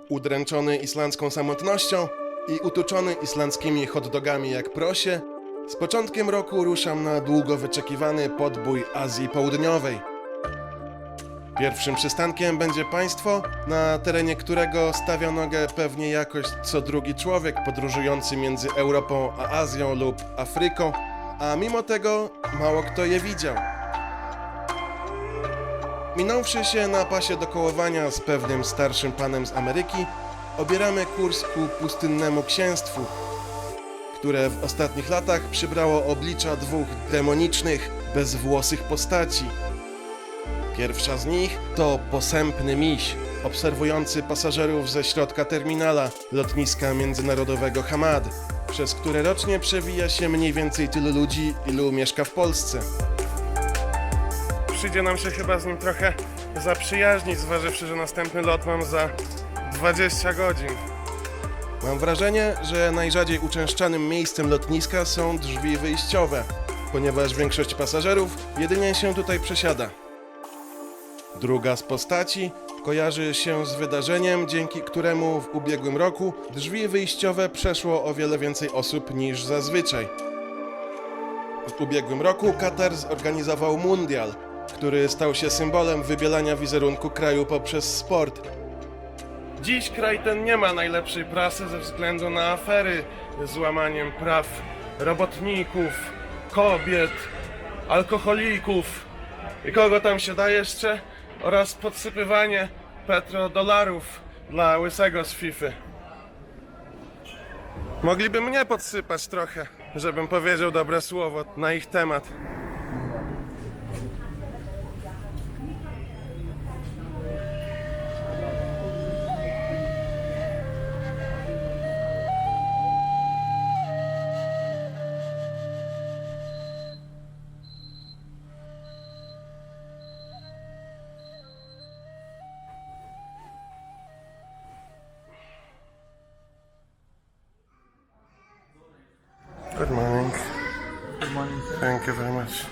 Udręczony islandzką samotnością i utuczony islandzkimi hot-dogami jak prosie, z początkiem roku ruszam na długo wyczekiwany podbój Azji Południowej. Pierwszym przystankiem będzie państwo, na terenie którego stawia nogę pewnie jakoś co drugi człowiek podróżujący między Europą a Azją lub Afryką, a mimo tego mało kto je widział. Minąwszy się na pasie do kołowania z pewnym starszym panem z Ameryki, obieramy kurs ku pustynnemu księstwu, które w ostatnich latach przybrało oblicza dwóch demonicznych, bezwłosych postaci. Pierwsza z nich to posępny miś, obserwujący pasażerów ze środka terminala lotniska międzynarodowego Hamad, przez które rocznie przewija się mniej więcej tylu ludzi, ilu mieszka w Polsce. Przyjdzie nam się chyba z nim trochę zaprzyjaźnić, zważywszy, że następny lot mam za 20 godzin. Mam wrażenie, że najrzadziej uczęszczanym miejscem lotniska są drzwi wyjściowe, ponieważ większość pasażerów jedynie się tutaj przesiada. Druga z postaci kojarzy się z wydarzeniem, dzięki któremu w ubiegłym roku drzwi wyjściowe przeszło o wiele więcej osób niż zazwyczaj. W ubiegłym roku Katar zorganizował mundial, który stał się symbolem wybielania wizerunku kraju poprzez sport. Dziś kraj ten nie ma najlepszej prasy ze względu na afery z łamaniem praw robotników, kobiet, alkoholików i kogo tam się da jeszcze, oraz podsypywanie petrodolarów dla łysego z Fify. Mogliby mnie podsypać trochę, żebym powiedział dobre słowo na ich temat. Good morning. Good morning, sir. Thank you very much.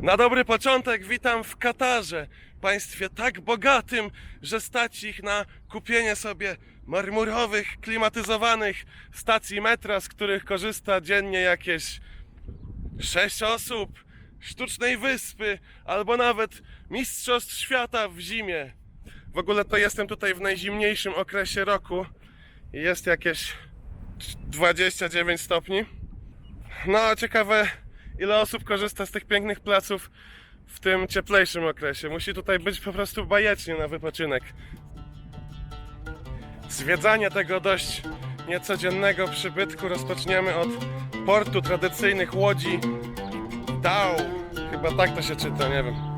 Na dobry początek witam w Katarze, państwie tak bogatym, że stać ich na kupienie sobie marmurowych, klimatyzowanych stacji metra, z których korzysta dziennie jakieś 6 osób, sztucznej wyspy, albo nawet mistrzostw świata w zimie. W ogóle to jestem tutaj w najzimniejszym okresie roku i jest jakieś 29 stopni. No, ciekawe, ile osób korzysta z tych pięknych placów w tym cieplejszym okresie. Musi tutaj być po prostu bajecznie na wypoczynek. Zwiedzanie tego dość niecodziennego przybytku rozpoczniemy od portu tradycyjnych łodzi Dał. Chyba tak to się czyta, nie wiem.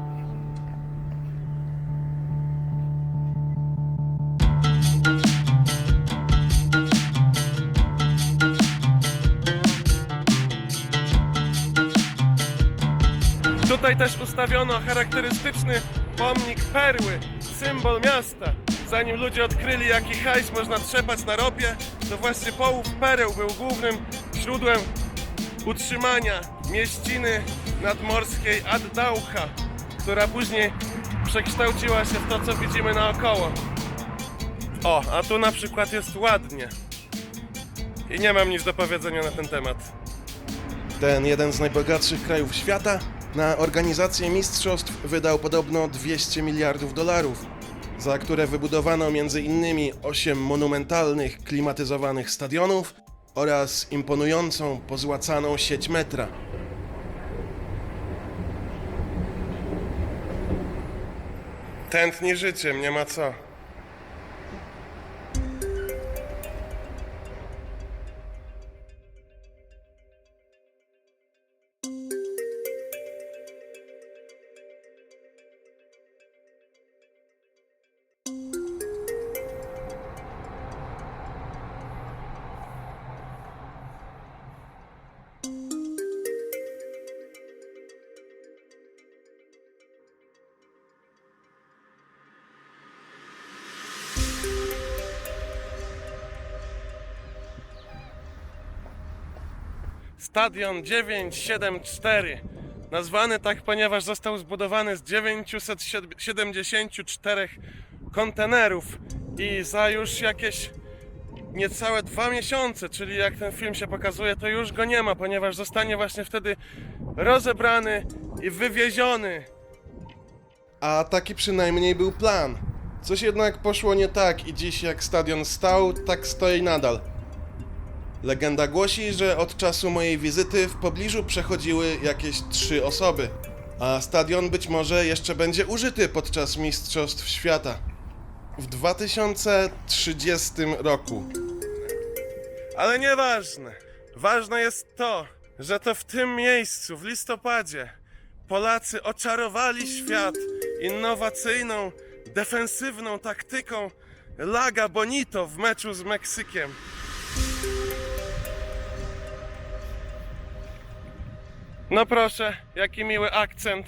Tutaj też ustawiono charakterystyczny pomnik perły, symbol miasta. Zanim ludzie odkryli, jaki hajs można trzepać na ropie, to właśnie połów pereł był głównym źródłem utrzymania mieściny nadmorskiej Ad-Dauha, która później przekształciła się w to, co widzimy naokoło. O, a tu na przykład jest ładnie. I nie mam nic do powiedzenia na ten temat. Ten jeden z najbogatszych krajów świata na organizację mistrzostw wydał podobno 200 miliardów dolarów, za które wybudowano m.in. 8 monumentalnych, klimatyzowanych stadionów oraz imponującą, pozłacaną sieć metra. Tętni życiem, nie ma co. Stadion 974 Nazwany tak, ponieważ został zbudowany z 974 kontenerów i za już jakieś niecałe 2 miesiące, czyli jak ten film się pokazuje, to już go nie ma, ponieważ zostanie właśnie wtedy rozebrany i wywieziony. A taki przynajmniej był plan. Coś jednak poszło nie tak i dziś jak stadion stał, tak stoi nadal. Legenda głosi, że od czasu mojej wizyty w pobliżu przechodziły jakieś 3 osoby, a stadion być może jeszcze będzie użyty podczas Mistrzostw Świata. W 2030 roku. Ale nieważne. Ważne jest to, że to w tym miejscu, w listopadzie, Polacy oczarowali świat innowacyjną, defensywną taktyką Laga Bonito w meczu z Meksykiem. No proszę, jaki miły akcent.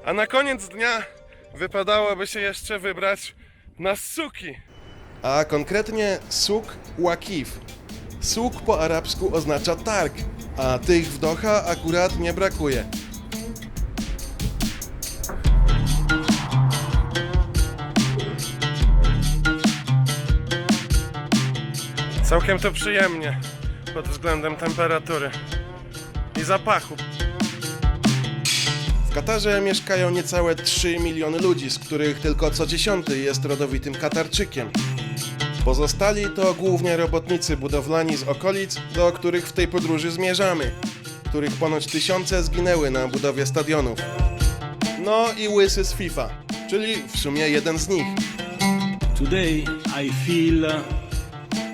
A na koniec dnia wypadałoby się jeszcze wybrać na suki. A konkretnie Souk Waqif. Souk po arabsku oznacza targ, a tych w Doha akurat nie brakuje. Całkiem to przyjemnie pod względem temperatury i zapachu. W Katarze mieszkają niecałe 3 miliony ludzi, z których tylko co 10 jest rodowitym Katarczykiem. Pozostali to głównie robotnicy budowlani z okolic, do których w tej podróży zmierzamy, których ponoć tysiące zginęły na budowie stadionów. No i łysy z FIFA, czyli w sumie jeden z nich. Today I feel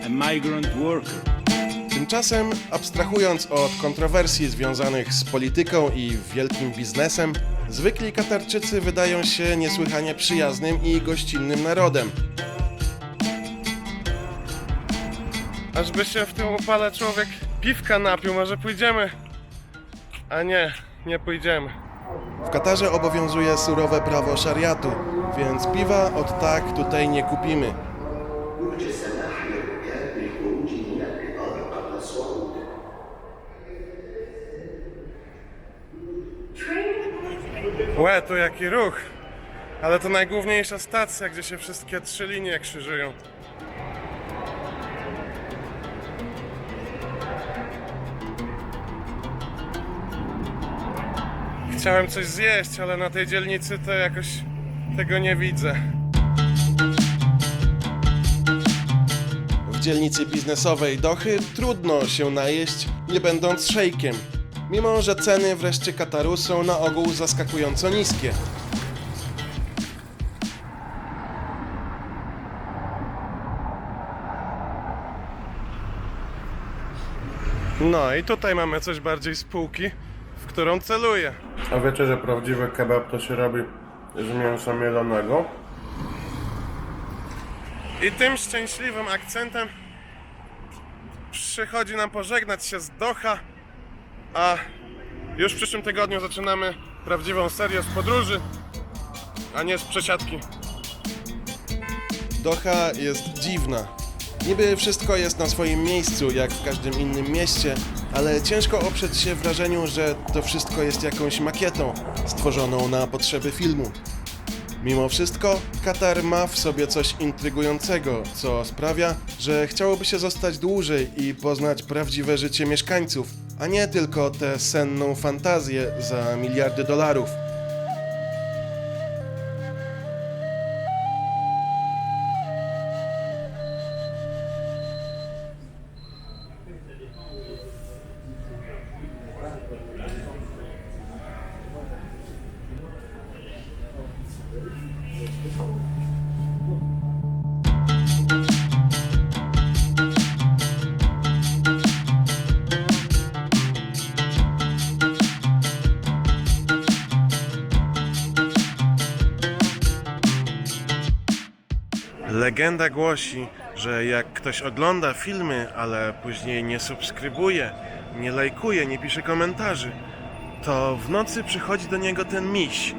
a migrant worker. Tymczasem, abstrahując od kontrowersji związanych z polityką i wielkim biznesem, zwykli Katarczycy wydają się niesłychanie przyjaznym i gościnnym narodem. Ażby się w tym upale człowiek piwka napił, może pójdziemy? A nie pójdziemy. W Katarze obowiązuje surowe prawo szariatu, więc piwa od tak tutaj nie kupimy. Łe, tu jaki ruch. Ale to najgłówniejsza stacja, gdzie się wszystkie 3 linie krzyżują. Chciałem coś zjeść, ale na tej dzielnicy to jakoś tego nie widzę. W dzielnicy biznesowej Dochy trudno się najeść, nie będąc szejkiem. Mimo że ceny wreszcie Kataru są na ogół zaskakująco niskie. No i tutaj mamy coś bardziej z półki, w którą celuję. A wiecie, że prawdziwy kebab to się robi z mięsa mielonego? I tym szczęśliwym akcentem przychodzi nam pożegnać się z Doha, a już w przyszłym tygodniu zaczynamy prawdziwą serię z podróży, a nie z przesiadki. Doha jest dziwna. Niby wszystko jest na swoim miejscu, jak w każdym innym mieście, ale ciężko oprzeć się wrażeniu, że to wszystko jest jakąś makietą stworzoną na potrzeby filmu. Mimo wszystko, Katar ma w sobie coś intrygującego, co sprawia, że chciałoby się zostać dłużej i poznać prawdziwe życie mieszkańców, a nie tylko tę senną fantazję za miliardy dolarów. Legenda głosi, że jak ktoś ogląda filmy, ale później nie subskrybuje, nie lajkuje, nie pisze komentarzy, to w nocy przychodzi do niego ten miś